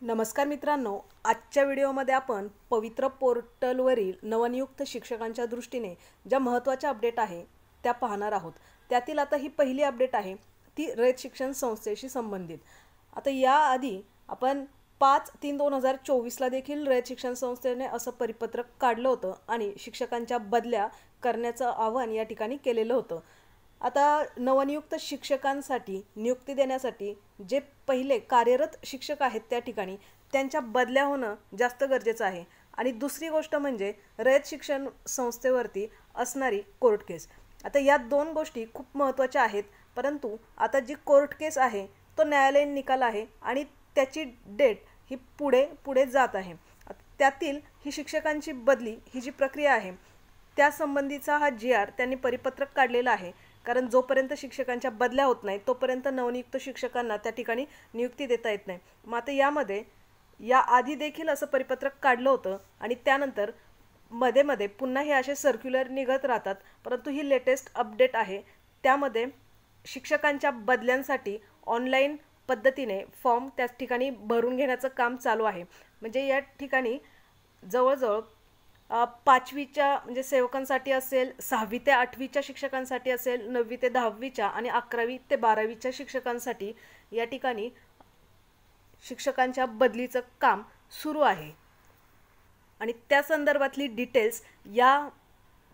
नमस्कार मित्रांनो, आजच्या व्हिडिओमध्ये आपण पवित्र पोर्टलवरील नवनियुक्त शिक्षकांच्या दृष्टीने ज्या महत्त्वाच्या अपडेट आहे त्या पाहणार आहोत। त्यातील आता ही पहिली अपडेट आहे ती रयत शिक्षण संस्थेशी संबंधित। आता याआधी आपण 5/3/2024 देखील रयत शिक्षण संस्थेने असं परिपत्रक काढलं होतं आणि शिक्षकांच्या बदल्या करण्याचं आवाहन या ठिकाणी केलेलं होतं। आता नवनियुक्त शिक्षकांसाठी नियुक्ती देण्यासाठी जे पहिले कार्यरत शिक्षक आहेत त्या ठिकाणी त्यांच्या बदल्या होणं जास्त गरजेचं आहे। आणि दुसरी गोष्ट म्हणजे रयत शिक्षण संस्थेवरती असणारी कोर्ट केस। आता या दोन गोष्टी खूप महत्त्वाच्या आहेत, परंतु आता जी कोर्ट केस आहे तो न्यायालयीन निकाल आहे आणि त्याची डेट ही पुढे जात आहे। त्यातील ही शिक्षकांची बदली ही जी प्रक्रिया आहे त्यासंबंधीचा हा GR त्यांनी परिपत्रक काढलेला आहे। कारण जोपर्यंत शिक्षकांच्या बदल्या होत नाही तोपर्यंत नवनियुक्त शिक्षकांना त्या ठिकाणी नियुक्ती देता येत नाही। मग आता यामध्ये या आधी देखील असं परिपत्रक काढलं होतं आणि त्यानंतर मध्ये पुन्हा हे असे सर्क्युलर निघत राहतात, परंतु ही लेटेस्ट अपडेट आहे। त्यामध्ये शिक्षकांच्या बदल्यांसाठी ऑनलाईन पद्धतीने फॉर्म त्या ठिकाणी भरून घेण्याचं काम चालू आहे। म्हणजे या ठिकाणी जवळजवळ 5वीच्या म्हणजे सेवकांसाठी असेल, 6वी ते 8वीच्या शिक्षकांसाठी असेल, 9वी ते 10वीच्या आणि 11वी ते 12वीच्या शिक्षकांसाठी या ठिकाणी शिक्षकांच्या बदलीचं काम सुरू आहे आणि त्या संदर्भातली डिटेल्स या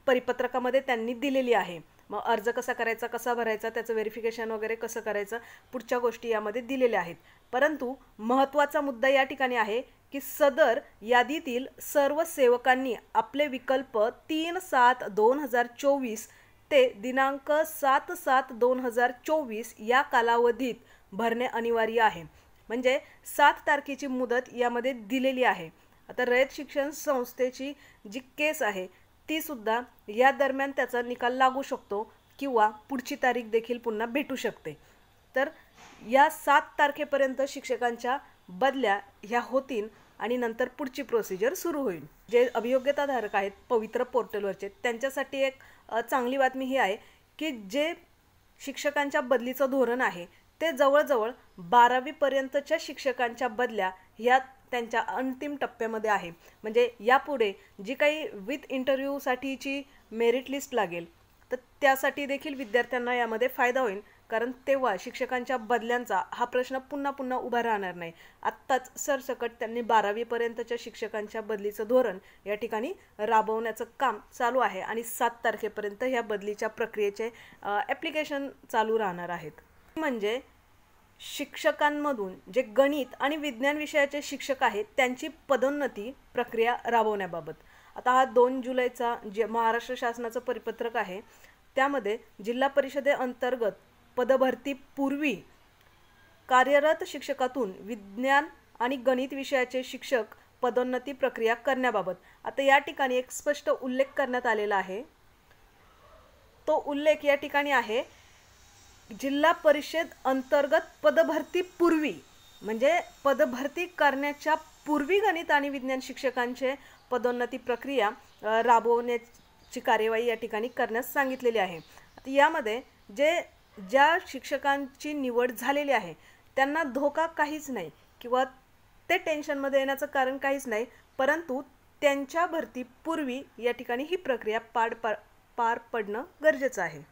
परिपत्रकामध्ये त्यांनी दिलेली आहे। मग अर्ज कसा करायचा, कसा भरायचा, त्याचं व्हेरिफिकेशन वगैरे कसं करायचं, पुढच्या गोष्टी यामध्ये दिलेल्या आहेत। परंतु महत्त्वाचा मुद्दा या ठिकाणी आहे की सदर यादीतील सर्व सेवकांनी आपले विकल्प 3/7/2024 ते दिनांक 7/7/2024 या कालावधीत भरणे अनिवार्य आहे। म्हणजे 7 तारखेची मुदत यामध्ये दिलेली आहे। आता रयत शिक्षण संस्थेची जी केस आहे ती सुद्धा या दरम्यान त्याचा निकाल लागू शकतो किंवा पुढची तारीख देखील पुन्हा भेटू शकते। तर या 7 तारखेपर्यंत शिक्षकांच्या बदल्या ह्या होतील आणि नंतर पुढची प्रोसिजर सुरू होईल। जे अभियोग्यताधारक आहेत पवित्र पोर्टलवरचे त्यांच्यासाठी एक चांगली बातमी ही आहे की जे शिक्षकांच्या बदलीचं धोरण आहे ते जवळजवळ 12वी पर्यंतच्या शिक्षकांच्या बदल्या ह्या त्यांच्या अंतिम टप्प्यामध्ये आहे। म्हणजे यापुढे जी काही विथ इंटरव्ह्यूसाठीची मेरिट लिस्ट लागेल तर त्यासाठी देखील विद्यार्थ्यांना यामध्ये फायदा होईल, कारण तेव्हा शिक्षकांच्या बदल्यांचा हा प्रश्न पुन्हा उभा राहणार नाही। आत्ताच सरसकट त्यांनी 12वी पर्यंतच्या शिक्षकांच्या बदलीचं धोरण या ठिकाणी राबवण्याचं काम चालू आहे आणि 7 तारखेपर्यंत ह्या बदलीच्या प्रक्रियेचे ॲप्लिकेशन चालू राहणार आहेत। म्हणजे शिक्षकांमधून जे गणित आणि विज्ञान विषयाचे शिक्षक आहेत त्यांची पदोन्नती प्रक्रिया राबवण्याबाबत आता हा 2 जुलैचा जे महाराष्ट्र शासनाचं परिपत्रक आहे त्यामध्ये जिल्हा परिषदेअंतर्गत पदभरतीपूर्वी कार्यरत शिक्षकातून विज्ञान आणि गणित विषयाचे शिक्षक पदोन्नती प्रक्रिया करण्याबाबत आता या ठिकाणी एक स्पष्ट उल्लेख करण्यात आलेला आहे। तो उल्लेख या ठिकाणी आहे जिल्हा परिषद अंतर्गत पदभरतीपूर्वी, म्हणजे पदभरती करण्याच्या पूर्वी गणित आणि विज्ञान शिक्षकांचे पदोन्नती प्रक्रिया राबवण्याची कार्यवाही या ठिकाणी करण्यास सांगितलेली आहे। यामध्ये ज्या शिक्षकांची निवड झालेली आहे त्यांना धोका काहीच नाही किंवा ते टेन्शनमध्ये येण्याचं कारण काहीच नाही, परंतु त्यांच्या भरतीपूर्वी या ठिकाणी ही प्रक्रिया पार पडणं गरजेचं आहे।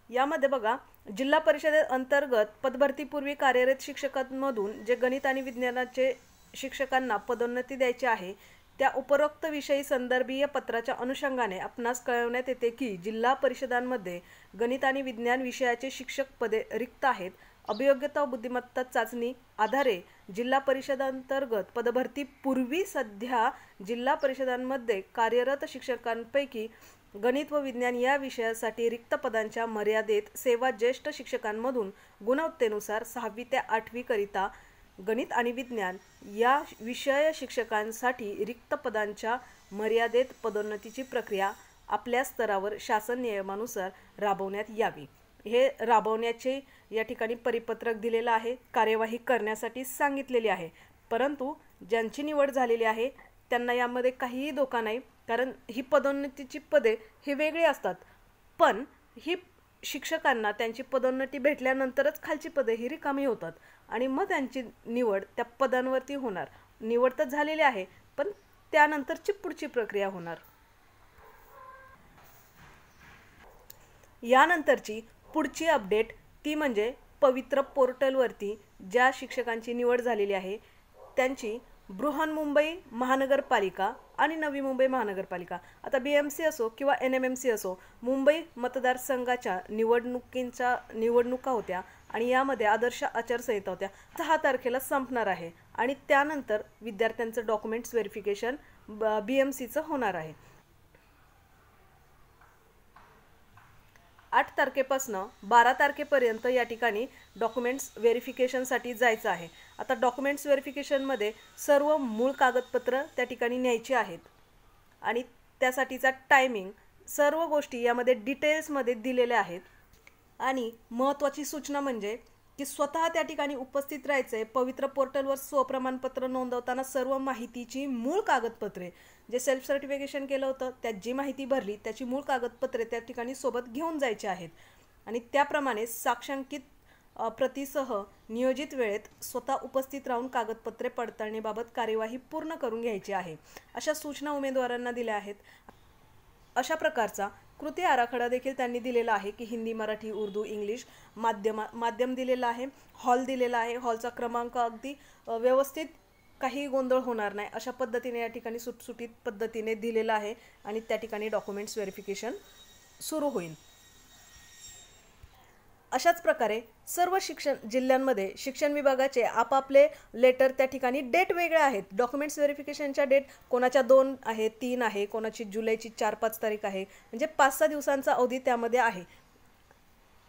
यामध्ये बघा, जिल्हा परिषदेअंतर्गत पदभरतीपूर्वी कार्यरत शिक्षकांमधून जे गणित आणि विज्ञानाचे शिक्षकांना पदोन्नती द्यायची आहे त्या उपरोक्त विषयी संदर्भीय पत्राच्या अनुषंगाने आपणास कळवण्यात येते की जिल्हा परिषदांमध्ये गणित आणि विज्ञान विषयाचे शिक्षक पदे रिक्त आहेत। अभियोग्यता व बुद्धिमत्ता चाचणी आधारे जिल्हा परिषदांतर्गत पदभरतीपूर्वी सध्या जिल्हा परिषदांमध्ये कार्यरत शिक्षकांपैकी गणित व विज्ञान या विषयासाठी रिक्त पदांच्या मर्यादेत सेवा ज्येष्ठ शिक्षकांमधून गुणवत्तेनुसार 6वी ते 8वी करिता गणित आणि विज्ञान या विषय शिक्षकांसाठी रिक्त पदांच्या मर्यादेत पदोन्नतीची प्रक्रिया आपल्या स्तरावर शासन नियमानुसार राबवण्यात यावी। हे राबवण्याचे या ठिकाणी परिपत्रक दिलेलं आहे, कार्यवाही करण्यासाठी सांगितलेली आहे। परंतु ज्यांची निवड झालेली आहे त्यांना यामध्ये काहीही धोका नाही, कारण ही पदोन्नतीची पदे ही वेगळी असतात, पण ही शिक्षकांना त्यांची पदोन्नती भेटल्यानंतरच खालची पदे ही रिकामी होतात आणि मग त्यांची निवड त्या पदांवरती होणार. निवड तर झालेली आहे, पण त्यानंतरची पुढची प्रक्रिया होणार. यानंतरची पुढची अपडेट ती म्हणजे पवित्र पोर्टलवरती ज्या शिक्षकांची निवड झालेली आहे त्यांची बृहन्मुंबई महानगरपालिका आणि नवी मुंबई महानगरपालिका, आता BMC असो किंवा NMMC असो, मुंबई मतदारसंघाच्या निवडणुका होत्या आणि यामध्ये आदर्श आचारसंहिता होत्या. 6 तारखेला संपणार आहे आणि त्यानंतर विद्यार्थ्यांचं डॉक्युमेंट्स व्हेरिफिकेशन BMCचं होणार आहे. 8 तारखेपासून 12 तारखेपर्यंत या ठिकाणी डॉक्युमेंट्स व्हेरिफिकेशनसाठी जायचं आहे. आता डॉक्युमेंट्स व्हेरिफिकेशनमध्ये सर्व मूळ कागदपत्र त्या ठिकाणी न्यायची आहेत आणि त्यासाठीचा टायमिंग सर्व गोष्टी यामध्ये डिटेल्समध्ये दिलेल्या आहेत. आणि महत्त्वाची सूचना म्हणजे की स्वतः त्या ठिकाणी उपस्थित राहायचं आहे. पवित्र पोर्टलवर स्वप्रमाणपत्र नोंदवताना सर्व माहितीची मूळ कागदपत्रे, जे सेल्फ सर्टिफिकेशन केलं होतं त्यात जी माहिती भरली त्याची मूळ कागदपत्रे त्या ठिकाणी सोबत घेऊन जायची आहेत आणि त्याप्रमाणे साक्षांकित प्रतीसह नियोजित वेळेत स्वतः उपस्थित राहून कागदपत्रे पडताळणीबाबत कार्यवाही पूर्ण करून घ्यायची आहे, अशा सूचना उमेदवारांना दिल्या आहेत. अशा प्रकारचा कृती आराखडा देखील त्यांनी दिलेला आहे की हिंदी, मराठी, उर्दू, इंग्लिश माध्यम दिलेला आहे, हॉल दिलेला आहे. हॉलचा क्रमांक अगदी व्यवस्थित, काही गोंधळ होणार नाही अशा पद्धतीने या ठिकाणी सुटसुटीत पद्धतीने दिलेला आहे आणि त्या ठिकाणी डॉक्युमेंट्स व्हेरिफिकेशन सुरू होईल. अशाच प्रकारे सर्व जिल्ह्यांमध्ये शिक्षण विभागाचे आपापले लेटर त्या ठिकाणी डेट वेगळ्या आहेत. डॉक्युमेंट्स व्हेरिफिकेशनच्या डेट कोणाच्या 2 आहे, 3 आहे, कोणाची जुलैची 4-5 तारीख आहे, म्हणजे 5-6 दिवसांचा अवधी त्यामध्ये आहे.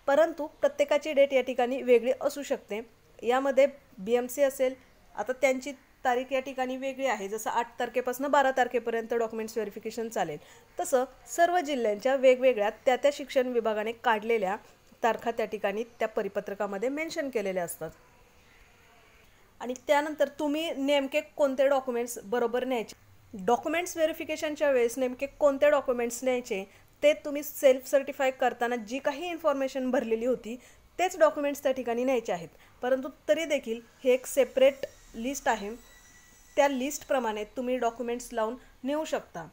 परंतु प्रत्येकाची डेट या ठिकाणी वेगळी असू शकते. यामध्ये BMC असेल, आता त्यांची तारीख या ठिकाणी वेगळी आहे. जसं 8 तारखेपासून 12 तारखेपर्यंत डॉक्युमेंट्स व्हेरिफिकेशन चालेल, तसं सर्व जिल्ह्यांच्या वेगवेगळ्या त्या शिक्षण विभागाने काढलेल्या तारखा त्या ठिकाणी त्या परिपत्रकामध्ये मेन्शन केलेल्या असतात. आणि त्यानंतर तुम्ही नेमके कोणते डॉक्युमेंट्स बरोबर न्यायचे, डॉक्युमेंट्स व्हेरिफिकेशनच्या वेळेस नेमके कोणते डॉक्युमेंट्स न्यायचे ते तुम्ही सेल्फ सर्टिफाय करताना जी काही इन्फॉर्मेशन भरलेली होती तेच डॉक्युमेंट्स त्या ठिकाणी न्यायचे आहेत. परंतु तरी देखील हे एक सेपरेट लिस्ट आहे, त्या लिस्टप्रमाणे तुम्ही डॉक्युमेंट्स लावून नेऊ शकता.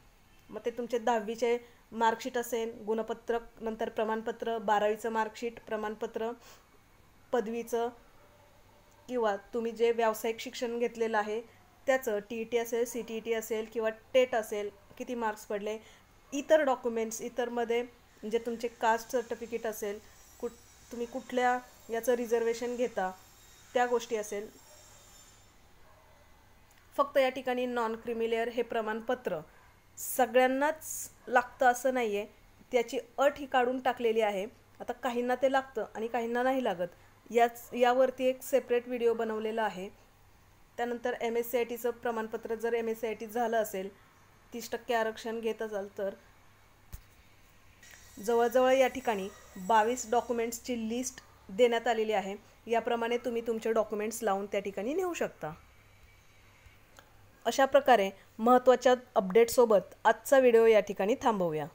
मग ते तुमचे 10वीचे मार्कशीट असेल, गुणपत्रक, नंतर प्रमाणपत्र, 12वीचं मार्कशीट, प्रमाणपत्र, पदवीचं, किंवा तुम्ही जे व्यावसायिक शिक्षण घेतलेलं आहे त्याचं TET असेल, CTET असेल किंवा टेट असेल, किती मार्क्स पडले, इतर डॉक्युमेंट्स, इतरमध्ये म्हणजे तुमचे कास्ट सर्टिफिकेट असेल, तुम्ही कुठल्या याचं रिझर्वेशन घेता त्या गोष्टी असेल. फक्त या ठिकाणी नॉन क्रिमिलेअर हे प्रमाणपत्र सगळ्यांनाच लागतं असं नाही आहे, त्याची अट ही काढून टाकलेली आहे. आता काहींना ते लागतं आणि काहींना नाही लागत. यावरती एक सेपरेट व्हिडिओ बनवलेला आहे. त्यानंतर MSCITचं प्रमाणपत्र जर MSCIT झालं असेल, 30% आरक्षण घेत असाल तर जवळजवळ या ठिकाणी 22 डॉक्युमेंट्सची लिस्ट देण्यात आलेली आहे. याप्रमाणे तुम्ही तुमचे डॉक्युमेंट्स लावून त्या ठिकाणी नेऊ शकता. अशा प्रकारे महत्त्वाच्या अपडेटसोबत आजचा व्हिडिओ या ठिकाणी थांबवूया.